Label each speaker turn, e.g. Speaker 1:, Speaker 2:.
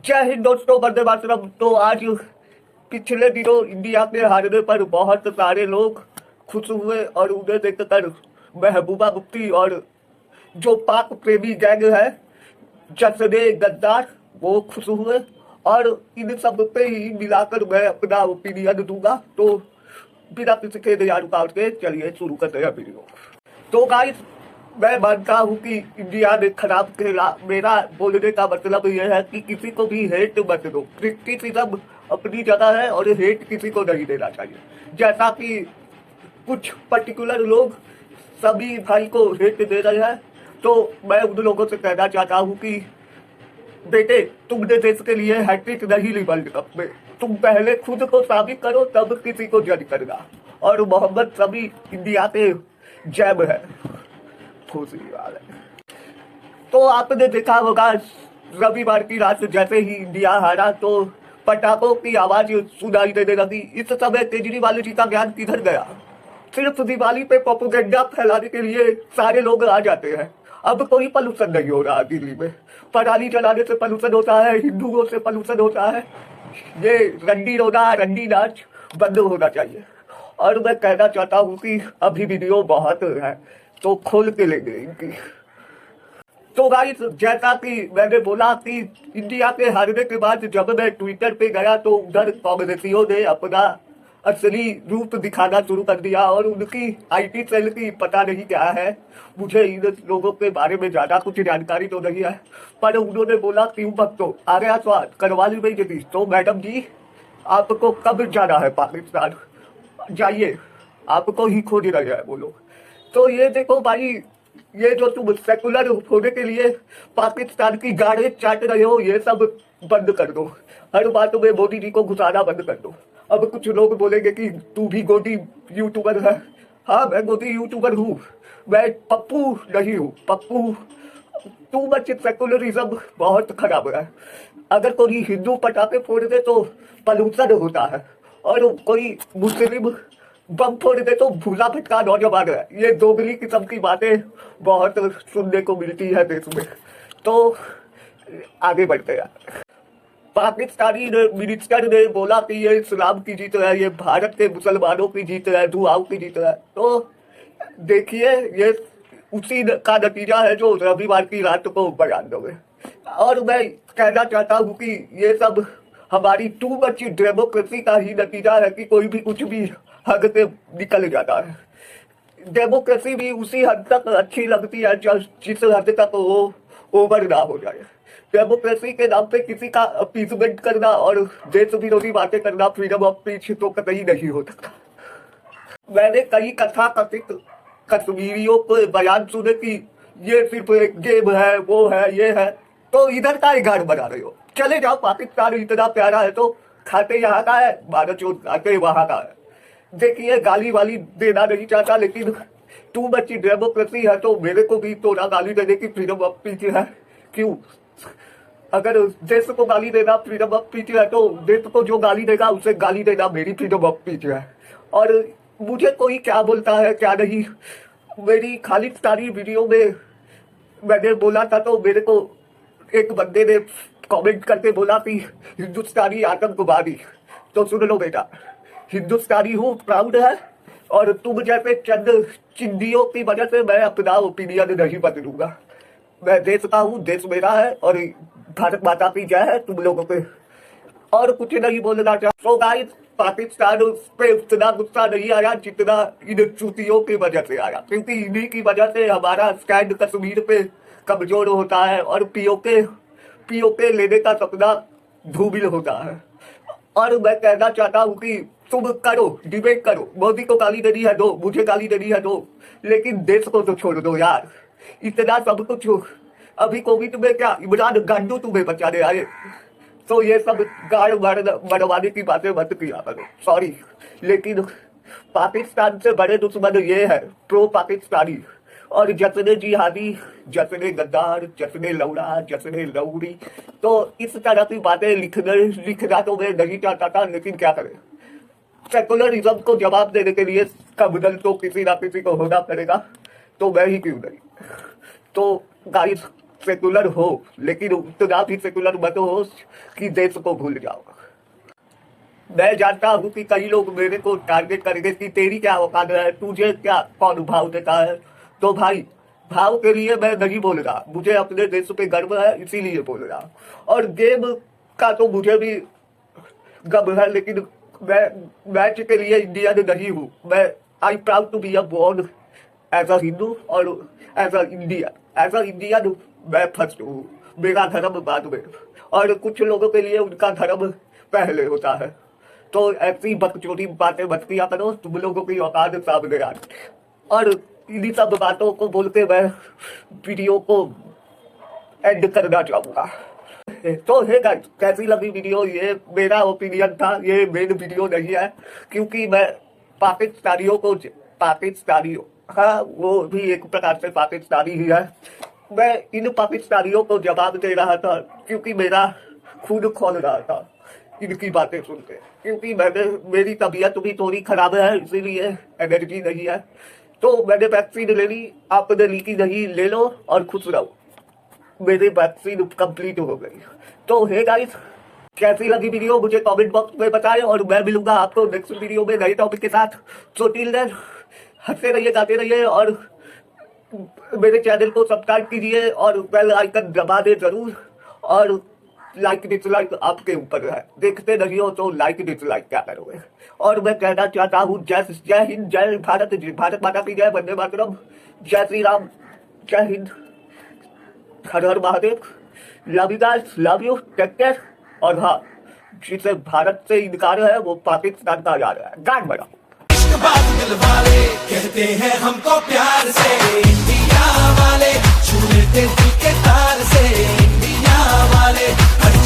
Speaker 1: जय हिंद दोस्तों, वंदे मातरम। तो आज पिछले दिनों इंडिया के हारने पर बहुत सारे लोग खुश हुए और उन्हें देखकर महबूबा मुफ्ती और जो पाक प्रेमी गैंग है जसने गद्दार वो खुश हुए। और इन सब पे ही मिलाकर मैं अपना ओपिनियन दूंगा। तो बिना किसी के इंतजार रुकावट के चलिए शुरू करते हैं वीडियो। तो गाइस, मैं मानता हूँ कि इंडिया ने खराब खेला। मेरा बोलने का मतलब यह है कि किसी को भी हेट मत दो। क्रिटिसिज्म अपनी जगह है और हेट किसी को नहीं देना चाहिए। जैसा कि कुछ पर्टिकुलर लोग सभी भाई को हेट दे रहे हैं, तो मैं उन लोगों से कहना चाहता हूँ कि बेटे, तुमने देश के लिए हैट्रिक नहीं ली वर्ल्ड कप में। तुम पहले खुद को साबित करो, तब किसी को जज करना। और मोहम्मद शमी इंडिया के जैब है, खुशी वाले। तो आपने देखा होगा रविवार की रात जैसे ही इंडिया हारा तो पटाखों की आवाज सुनाई देने लगी। इस समय केजरीवाल जी का ज्ञान किधर गया? सिर्फ दिवाली पे प्रोपेगेंडा फैलाने के लिए सारे लोग आ जाते हैं। अब कोई पॉल्यूशन नहीं हो रहा दिल्ली में। पराली जलाने से पॉल्यूशन होता है, हिंदुओं से पॉल्यूशन होता है। ये रंडी रोना, रंडी नाच बंद होना चाहिए। और मैं कहना चाहता हूँ कि अभी वीडियो बहुत है तो खोल के लेंगे इनकी। तो गाइस, जैसा कि मैंने बोला कि इंडिया के हारने के बाद जब मैं ट्विटर पे गया तो उधर कांग्रेसियों ने अपना असली रूप दिखाना शुरू कर दिया। और उनकी आईटी सेल की पता नहीं क्या है, मुझे इन लोगों के बारे में ज्यादा कुछ जानकारी तो नहीं है। पर उन्होंने बोला क्यों भक्तों आ गया स्वाद करवा ली गई। तो मैडम जी, आपको कब जाना है पाकिस्तान? जाइए, आपको ही खोज रहे हैं वो लोग। तो ये देखो भाई, ये जो तुम सेकुलर होने के लिए पाकिस्तान की गाड़े चाट रहे हो, ये सब बंद कर दो। हर बात में मोदी जी को घुसाना बंद कर दो। अब कुछ लोग बोलेंगे कि तू भी गोदी यूट्यूबर है। हाँ, मैं गोदी यूट्यूबर हूँ, मैं पप्पू नहीं हूँ। पप्पू टू मच सेकुलरिज्म बहुत खराब है। अगर कोई हिंदू पटाखे फोड़ दे तो पॉल्यूशन होता है, और कोई मुस्लिम बम फोड़ दे तो भूला भटका नौजवान है। ये दोगली किस्म की बातें बहुत सुनने को मिलती है देश में। तो आगे बढ़ते हैं। पाकिस्तानी मिनिस्टर ने बोला कि ये इस्लाम की जीत है, ये भारत के मुसलमानों की जीत है, दुआओं की जीत है। तो देखिए, ये उसी का नतीजा है जो रविवार की रात को बयान दोगे। और मैं कहना चाहता हूँ कि ये सब हमारी टू मच डेमोक्रेसी का ही नतीजा है कि कोई भी कुछ भी हद से निकल जाता है। डेमोक्रेसी भी उसी हद तक अच्छी लगती है जिस हद तक वो ओवर ना हो जाए। डेमोक्रेसी के नाम पे किसी का अपीसमेंट करना और देश विरोधी बातें करना फ्रीडम ऑफ स्पीच तो कतई नहीं हो सकता। मैंने कई कथा कथित कश्मीरियों को बयान सुने कि ये सिर्फ एक गेम है, वो है, ये है। तो इधर का ही घर बना रहे हो। चले जाओ, पाकिस्तान इतना प्यारा है तो खाते यहाँ का है, भारत जो खाते वहां का है। देखिए, गाली वाली देना नहीं चाहता, लेकिन टू मच डेमोक्रेसी है तो मेरे को भी थोड़ा गाली देने की फ्रीडम ऑफ स्पीच है। क्यों? अगर देश को गाली देना फ्रीडम ऑफ स्पीच है तो देश को जो गाली देगा उसे गाली देना मेरी फ्रीडम ऑफ स्पीच है। और मुझे कोई क्या बोलता है क्या नहीं, मेरी खालिस्तानी वीडियो में मैंने बोला था तो मेरे को एक बंदे ने कमेंट करके बोला कि हिंदुस्तानी आतंकवादी। तो सुन लो बेटा, हिंदुस्तानी हूँ, प्राउड है। और तुम जैसे चंद चिंदियों की वजह से मैं अपना ओपिनियन नहीं बदलूंगा। मैं देश का हूँ, देश मेरा है, और भारत माता की जय है तुम लोगों पे। और कुछ नहीं बोलना चाहता। तो गाइस, पाकिस्तान पे उतना गुस्सा नहीं आया जितना इन चूतियों की वजह से आया, क्योंकि इन्हीं की वजह से हमारा स्टैंड कश्मीर पे कमजोर होता है और पीओके लेने का सपना धूमिल होता है। और मैं कहना चाहता हूँ कि तुम करो, डिबेट करो, मोदी को गाली देनी है दो, मुझे गाली देनी है दो, लेकिन देश को तो छोड़ दो यार। इतना सब कुछ अभी कोविड में क्या इमरान गांडू तुम्हें बचाने आए? तो ये सब गाड़ मरवाने की बातें मत किया करो, सॉरी। लेकिन पाकिस्तान से बड़े दुश्मन ये है प्रो पाकिस्तानी। और जसने जिहादी, जसने गद्दार, जसने लौड़ा, जसने लौड़ी। तो इस तरह की बातें लिखना तो मैं नहीं चाहता था, लेकिन क्या करें, सेकुलरिज्म को जवाब देने के लिए कबदल तो किसी ना किसी को होना पड़ेगा। तो मैं ही क्यों नहीं। तो गाइस, सेकुलर हो, लेकिन उतना भी सेकुलर मत हो कि देश को भूल जाओ। मैं जानता हूँ कि कई लोग मेरे को टारगेट करेंगे कि तेरी क्या औकात है, तुझे क्या कौन भाव देता है। तो भाई, भाव के लिए मैं नहीं बोल रहा, मुझे अपने देश पे गर्व है इसीलिए बोल रहा। और गेम का तो मुझे भी गम है, लेकिन मैं मैच के लिए इंडियन नहीं हूँ। मैं I proud to be a born as a Hindu और एज अ इंडियन मैं फर्स्ट हूँ। मेरा धर्म बाद में, और कुछ लोगों के लिए उनका धर्म पहले होता है। तो ऐसी बकचोदी बातें मत किया करो, तुम लोगों की औकात सामने आ। और इन्हीं सब बातों को बोल के मैं वीडियो को एंड करना चाहूंगा। तो हे गाइस, कैसी लगी वीडियो? ये मेरा ओपिनियन था, ये मेन वीडियो नहीं है, क्योंकि मैं पाकिस्तानियों, हाँ वो भी एक प्रकार से पाकिस्तानी ही है, मैं इन पाकिस्तानियों को जवाब दे रहा था, क्योंकि मेरा खून खोल रहा था इनकी बातें सुन के। क्योंकि मेरी तबीयत भी थोड़ी खराब है, इसीलिए एनर्जी नहीं है। तो मैंने वैक्सीन ले ली, आपने ली की नहीं, ले लो और खुश रहो। मेरी वैक्सीन कंप्लीट हो गई। तो हे गाइस, कैसी लगी वीडियो मुझे कमेंट बॉक्स में बताएं, और मैं मिलूंगा आपको नेक्स्ट वीडियो में नए टॉपिक के साथ। सो टिल देन, हंसते रहिए, गाते रहिए, और मेरे चैनल को सब्सक्राइब कीजिए और बेल आइकन दबा दे जरूर। और लाइक डिसलाइक आपके ऊपर है, देखते नहीं हो तो लाइक डिसलाइक क्या करोगे। और मैं कहना चाहता हूँ जय हिंद, जय भारत, भारत माता की जय, वंदे मातरम, जय श्री राम, जय हिंद, हर हर Mahadev, love you guys, love you, take care. और हाँ, जिसे भारत से इनकार है वो पाकिस्तान का जा रहा है। गान बजाओ।
Speaker 2: दिल वाले कहते हैं हमको प्यार से, इंडिया वाले छू लेते दिल के तार से, इंडिया वाले हर